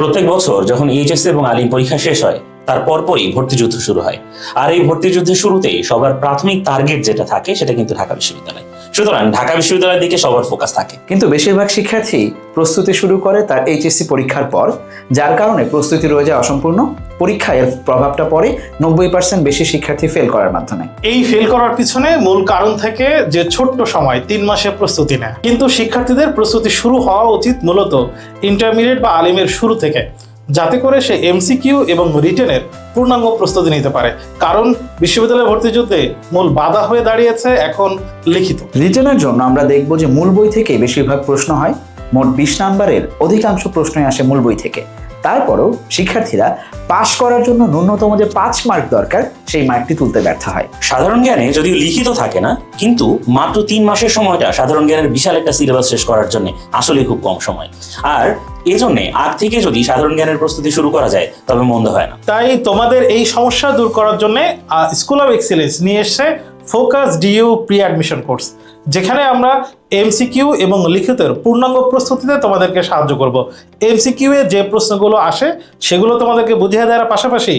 প্রত্যেক বছর যখন এইচএসসি এবং আলিম পরীক্ষা শেষ হয় তার পরপরই ভর্তিযুদ্ধ শুরু হয়। আর এই ভর্তিযুদ্ধের শুরুতেই সবার প্রাথমিক টার্গেট যেটা থাকে সেটা কিন্তু ঢাকা বিশ্ববিদ্যালয়। সুতরাং ঢাকা বিশ্ববিদ্যালয়ের দিকে সবার ফোকাস থাকে। কিন্তু বেশিরভাগ শিক্ষার্থী প্রস্তুতি শুরু করে তার এইচএসসি পরীক্ষার পর, যার কারণে প্রস্তুতি রয়ে যায় অসম্পূর্ণ। পরীক্ষায় এর প্রভাবটা পড়ে 90% বেশি শিক্ষার্থী ফেল করার মাধ্যমে। এই ফেল করার পিছনে মূল কারণ থেকে যে ছোট্ট সময় 3 মাসের প্রস্তুতি নেয়। কিন্তু শিক্ষার্থীদের প্রস্তুতি শুরু হওয়া উচিত মূলত ইন্টারমিডিয়েট বা আলিমের শুরু থেকে, যাতে করে সে এমসিকিউ এবং রিটেনের পূর্ণাঙ্গ প্রস্তুতি নিতে পারে। কারণ বিশ্ববিদ্যালয় ভর্তিযুদ্ধে মূল বাধা হয়ে দাঁড়িয়েছে এখন লিখিত। রিটেনের জন্য আমরা দেখব যে মূল বই থেকে বেশিরভাগ প্রশ্ন হয়। মোট 20 নম্বরের অধিকাংশ প্রশ্নই আসে মূল বই থেকে। তারপরও শিক্ষার্থীরা পাশ করার জন্য ন্যূনতম যে 5 মার্ক দরকার সেই মার্কটি তুলতে ব্যর্থ হয়। সাধারণ জ্ঞানে যদিও লিখিত থাকে না, কিন্তু মাত্র 3 মাসের সময়টা সাধারণ জ্ঞানের বিশাল একটা সিলেবাস শেষ করার জন্য আসলে খুব কম সময়। আর এজন্য আগ থেকে যদি সাধারণ জ্ঞানের প্রস্তুতি শুরু করা যায় তবে মন্দ হয় না। তাই তোমাদের এই সমস্যা দূর করার জন্য স্কুল অফ এক্সেলেন্স নিয়ে এসছে focus DU pre admission course, যেখানে আমরা এমসিকিউ এবং লিখিতের পূর্ণাঙ্গ প্রস্তুতিতে তোমাদেরকে সাহায্য করব। এমসিকিউ এ যে প্রশ্নগুলো আসে সেগুলো তোমাদেরকে বুঝিয়ে দেওয়ার পাশাপাশি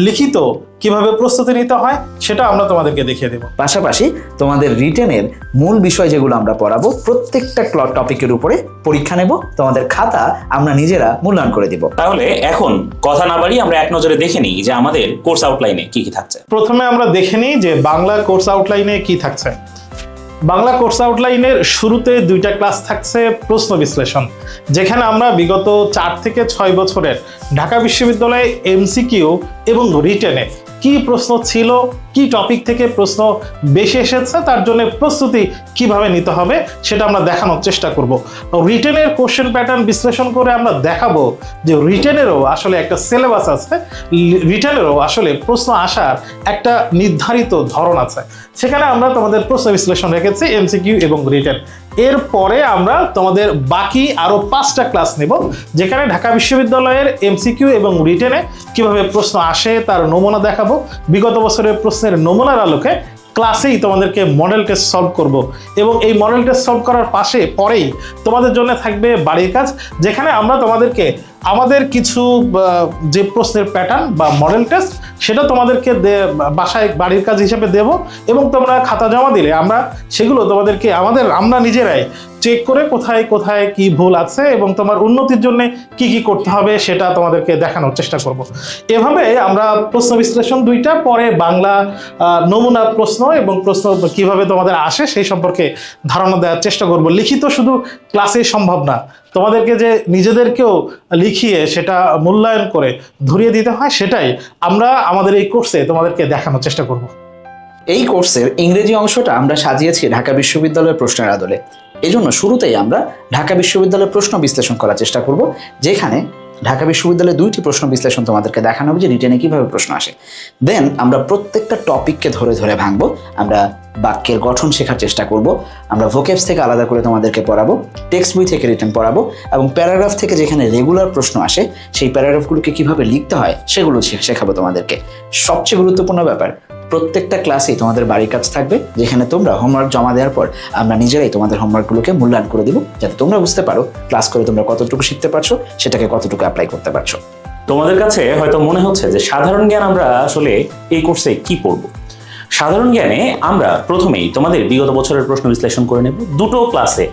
লিখিত কিভাবে প্রস্তুতি নিতে হয় সেটা আমরা তোমাদেরকে দেখিয়ে দেব। পাশাপাশি তোমাদের রিটেনের মূল বিষয় যেগুলো আমরা পড়াবো, প্রত্যেকটা টপিকের উপরে পরীক্ষা নেব। তোমাদের খাতা আমরা নিজেরা মূল্যায়ন করে দিব। তাহলে এখন কথা না বাড়িয়ে আমরা এক নজরে দেখে নিই যে আমাদের কোর্স আউটলাইনে কি কি থাকছে। প্রথমে আমরা দেখে নিই যে বাংলা কোর্স আউটলাইনে কি থাকছে। বাংলা কোর্স আউটলাইনের শুরুতে 2টা ক্লাস থাকছে প্রশ্ন বিশ্লেষণ, যেখানে আমরা বিগত 4 থেকে 6 বছরের ঢাকা বিশ্ববিদ্যালয়ে এমসিকিউ এবং রিটেনে কি প্রশ্ন ছিল, কি টপিক থেকে প্রশ্ন বেশি এসেছে, তার জন্য প্রস্তুতি কিভাবে নিতে হবে সেটা আমরা দেখানোর চেষ্টা করব। রিটেনের কোশ্চেন প্যাটার্ন বিশ্লেষণ করে আমরা দেখাবো যে রিটেনেরও আসলে একটা সিলেবাস আছে, রিটেনেরও আসলে প্রশ্ন আসার একটা নির্ধারিত ধরন আছে। সেখানে আমরা তোমাদের প্রশ্ন বিশ্লেষণ রেখেছি এমসিকিউ এবং রিটেন। এরপরে আমরা তোমাদের বাকি আরো 5টা ক্লাস নেব, যেখানে ঢাকা বিশ্ববিদ্যালয়ের এমসিকিউ এবং রিটেনে কিভাবে প্রশ্ন আসে তার নমুনা দেখাবো। বিগত বছরের প্রশ্নের নমুনার আলোকে ক্লাসেই তোমাদেরকে মডেল টেস্ট সলভ করব, এবং এই মডেল টেস্ট সলভ করার পরেই তোমাদের জন্য থাকবে বাড়ির কাজ, যেখানে আমরা তোমাদেরকে আমাদের কিছু যে প্রশ্নের প্যাটার্ন বা মডেল টেস্ট সেটা তোমাদেরকে বাসায় বাড়ির কাজ হিসেবে দেব, এবং তোমরা খাতা জমা দিলে আমরা সেগুলো তোমাদেরকে আমরা নিজেরাই চেক করে কোথায় কোথায় কি ভুল আছে এবং তোমার উন্নতির জন্য কি কি করতে হবে সেটা তোমাদেরকে দেখানোর চেষ্টা করব। এভাবে আমরা প্রশ্ন বিশ্লেষণ 2টা, পরে বাংলা নমুনা প্রশ্ন এবং প্রশ্ন কিভাবে তোমাদের আসে সেই সম্পর্কে ধারণা দেওয়ার চেষ্টা করব। লিখিত শুধু ক্লাসে সম্ভব না, তোমাদেরকে যে নিজেদেরকেও লিখিয়ে সেটা মূল্যায়ন করে ধরিয়ে দিতে হয়, সেটাই আমরা আমাদের এই কোর্সে তোমাদেরকে দেখানোর চেষ্টা করব। এই কোর্সের ইংরেজি অংশটা আমরা সাজিয়েছি ঢাকা বিশ্ববিদ্যালয়ের প্রশ্নের আদলে। এজন্য শুরুতেই আমরা ঢাকা বিশ্ববিদ্যালয়ের প্রশ্ন বিশ্লেষণ করার চেষ্টা করব, যেখানে ঢাকা বিশ্ববিদ্যালয়ে 2টি প্রশ্ন বিশ্লেষণ তোমাদেরকে দেখানো হবে যে রিটেনে কিভাবে প্রশ্ন আসে। দেন আমরা প্রত্যেকটা টপিককে ধরে ধরে ভাঙবো। আমরা বাক্যের গঠন শেখার চেষ্টা করব, আমরা ভোকেবস থেকে আলাদা করে তোমাদেরকে পড়াবো, টেক্সট বই থেকে রিটেন পড়াবো, এবং প্যারাগ্রাফ থেকে যেখানে রেগুলার প্রশ্ন আসে সেই প্যারাগ্রাফগুলোকে কিভাবে লিখতে হয় সেগুলো শেখাবো তোমাদেরকে। সবচেয়ে গুরুত্বপূর্ণ ব্যাপার, প্রত্যেকটা ক্লাসেই তোমাদের বাড়ির কাজ থাকবে, যেখানে তোমরা হোমওয়ার্ক জমা দেওয়ার পর আমরা নিজেরাই তোমাদের হোমওয়ার্কগুলোকে মূল্যায়ন করে দিব, যাতে তোমরা বুঝতে পারো ক্লাস করে তোমরা কতটুকু শিখতে পারছো, সেটাকে কতটুকু অ্যাপ্লাই করতে পারছো। তোমাদের কাছে হয়তো মনে হচ্ছে যে সাধারণ জ্ঞান আমরা আসলে এই কোর্সে কি পড়ব। সাধারণ জ্ঞানে আমরা প্রথমেই তোমাদের বিগত বছরের প্রশ্ন বিশ্লেষণ করে নেব। 2টো ক্লাসে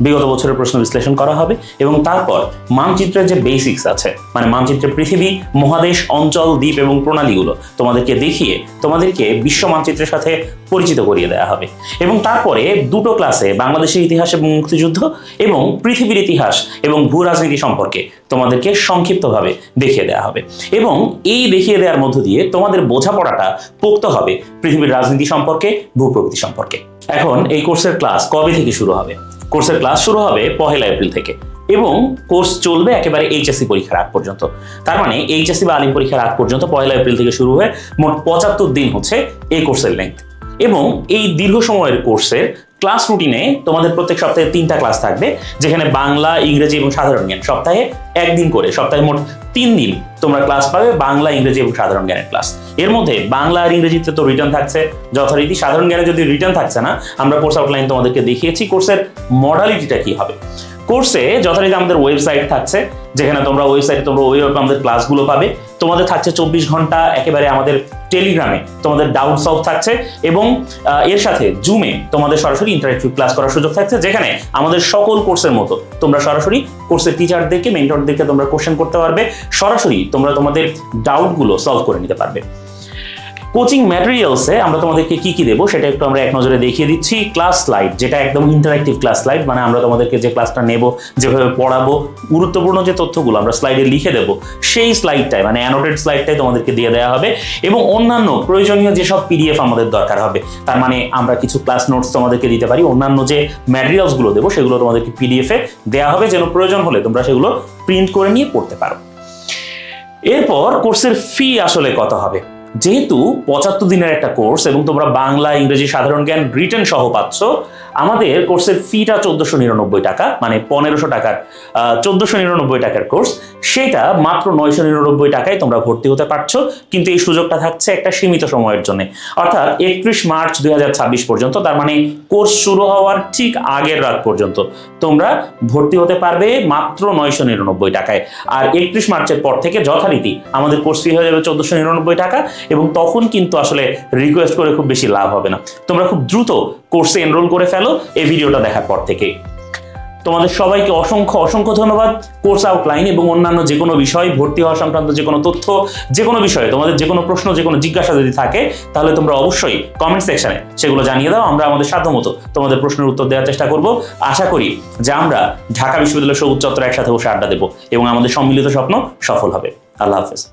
বিগত বছরের প্রশ্ন বিশ্লেষণ করা হবে, এবং তারপর মানচিত্রের যে বেসিক্স আছে, মানে মানচিত্রের পৃথিবী, মহাদেশ, অঞ্চল, দ্বীপ এবং প্রণালীগুলো তোমাদেরকে দেখিয়ে তোমাদেরকে বিশ্ব মানচিত্রের সাথে পরিচিত করিয়ে দেওয়া হবে। এবং তারপরে 2টো ক্লাসে বাংলাদেশের ইতিহাস এবং মুক্তিযুদ্ধ এবং পৃথিবীর ইতিহাস এবং ভূ রাজনীতি সম্পর্কে তোমাদেরকে সংক্ষিপ্তভাবে দেখিয়ে দেওয়া হবে, এবং এই দেখিয়ে দেওয়ার মধ্য দিয়ে তোমাদের বোঝাপড়াটা পোক্ত হবে পৃথিবীর রাজনীতি সম্পর্কে, ভূপ্রকৃতি সম্পর্কে। এখন এই কোর্সের ক্লাস কবে থেকে শুরু হবে? কোর্সের ক্লাস শুরু হবে 1 এপ্রিল থেকে, এবং কোর্স চলবে একেবারে এইচএসসি পরীক্ষার আগ পর্যন্ত। তার মানে এইচএসসি বা আলিম পরীক্ষার আগ পর্যন্ত 1 এপ্রিল থেকে শুরু হয়ে মোট 75 দিন হচ্ছে এই কোর্সের লেন্থ। এবং এই দীর্ঘ সময়ের কোর্সের ক্লাস রুটিনে তোমাদের প্রত্যেক সপ্তাহে 3টা ক্লাস থাকবে, যেখানে বাংলা, ইংরেজি এবং সাধারণ জ্ঞান সপ্তাহে 1 দিন করে, সপ্তাহে মোট 3 দিন তোমরা ক্লাস পাবে বাংলা, ইংরেজি এবং সাধারণ জ্ঞানের ক্লাস। এর মধ্যে বাংলা আর ইংরেজিতে তো রিটার্ন থাকছে যথারীতি, সাধারণ জ্ঞানে যদি রিটার্ন থাকছে না, আমরা কোর্স আউটলাইন তোমাদেরকে দেখিয়েছি কোর্সের মডালিটিটা কি হবে। কোর্সে যথারীতি আমাদের ওয়েবসাইট থাকছে, যেখানে তোমরা ওয়েবসাইটে তোমরা ওইভাবে আমাদের ক্লাসগুলো পাবে। তোমাদের থাকছে 24 ঘন্টা একেবারে আমাদের টেলিগ্রামে তোমাদের ডাউট সলভ থাকছে, এবং এর সাথে জুমে তোমাদের সরাসরি ইন্টারেক্টিভ ক্লাস করার সুযোগ থাকছে, যেখানে আমাদের সকল কোর্সের মতো তোমরা সরাসরি কোর্সের টিচারদেরকে, মেন্টরদেরকে তোমরা কোশ্চেন করতে পারবে, সরাসরি তোমরা তোমাদের ডাউটগুলো সলভ করে নিতে পারবে। কোচিং ম্যাটেরিয়ালসে আমরা তোমাদেরকে কি কি দেবো সেটা একটু আমরা এক নজরে দেখিয়ে দিচ্ছি। ক্লাস স্লাইড, যেটা একদম ইন্টারেক্টিভ ক্লাস স্লাইড, মানে আমরা তোমাদেরকে যে ক্লাসটা নেব, যেভাবে পড়াবো, গুরুত্বপূর্ণ যে তথ্যগুলো আমরা স্লাইডে লিখে দেবো, সেই স্লাইডটাই মানে অ্যানোটেড স্লাইডটাই তোমাদেরকে দিয়ে দেওয়া হবে, এবং অন্যান্য প্রয়োজনীয় যেসব পিডিএফ আমাদের দরকার হবে, তার মানে আমরা কিছু ক্লাস নোটস তোমাদেরকে দিতে পারি, অন্যান্য যে ম্যাটেরিয়ালসগুলো দেবো সেগুলো তোমাদেরকে পিডিএফে দেওয়া হবে, যেন প্রয়োজন হলে তোমরা সেগুলো প্রিন্ট করে নিয়ে পড়তে পারো। এরপর কোর্সের ফি আসলে কত হবে? যেহেতু 75 দিনের একটা কোর্স এবং তোমরা বাংলা, ইংরেজি, সাধারণ জ্ঞান, রিটেন সহ পাচ্ছ, আমাদের কোর্সের ফিটা 1499 টাকা, মানে 1500 টাকার 1499 টাকার কোর্স, সেটা মাত্র 999 টাকায় তোমরা ভর্তি হতে পারছো। কিন্তু এই সুযোগটা থাকছে একটা সীমিত সময়ের জন্য, অর্থাৎ 31 মার্চ 2026 পর্যন্ত, তার মানে কোর্স শুরু হওয়ার ঠিক আগের রাত পর্যন্ত তোমরা ভর্তি হতে পারবে মাত্র 999 টাকায়। আর 31 মার্চের পর থেকে যথারীতি আমাদের কোর্স ফি হয়ে যাবে 1499 টাকা, এবং তখন কিন্তু আসলে রিকোয়েস্ট করে খুব বেশি লাভ হবে না। তোমরা খুব দ্রুত কোর্সে এনরোল করে ফেলো এই ভিডিওটা দেখার পর থেকে। তোমাদের সবাইকে অসংখ্য অসংখ্য ধন্যবাদ। কোর্স আউটলাইন এবং অন্যান্য যে কোনো বিষয়, ভর্তি হওয়া সংক্রান্ত যে কোনো তথ্য, যে কোনো বিষয়ে তোমাদের যে কোনো প্রশ্ন, যে কোনো জিজ্ঞাসা যদি থাকে, তাহলে তোমরা অবশ্যই কমেন্ট সেকশনে সেগুলো জানিয়ে দাও। আমরা আমাদের সাধ্যমতো তোমাদের প্রশ্নের উত্তর দেওয়ার চেষ্টা করব। আশা করি যে আমরা ঢাকা বিশ্ববিদ্যালয় সবুজ চত্বরে একসাথে বসে আড্ডা দেবো এবং আমাদের সম্মিলিত স্বপ্ন সফল হবে। আল্লাহ হাফেজ।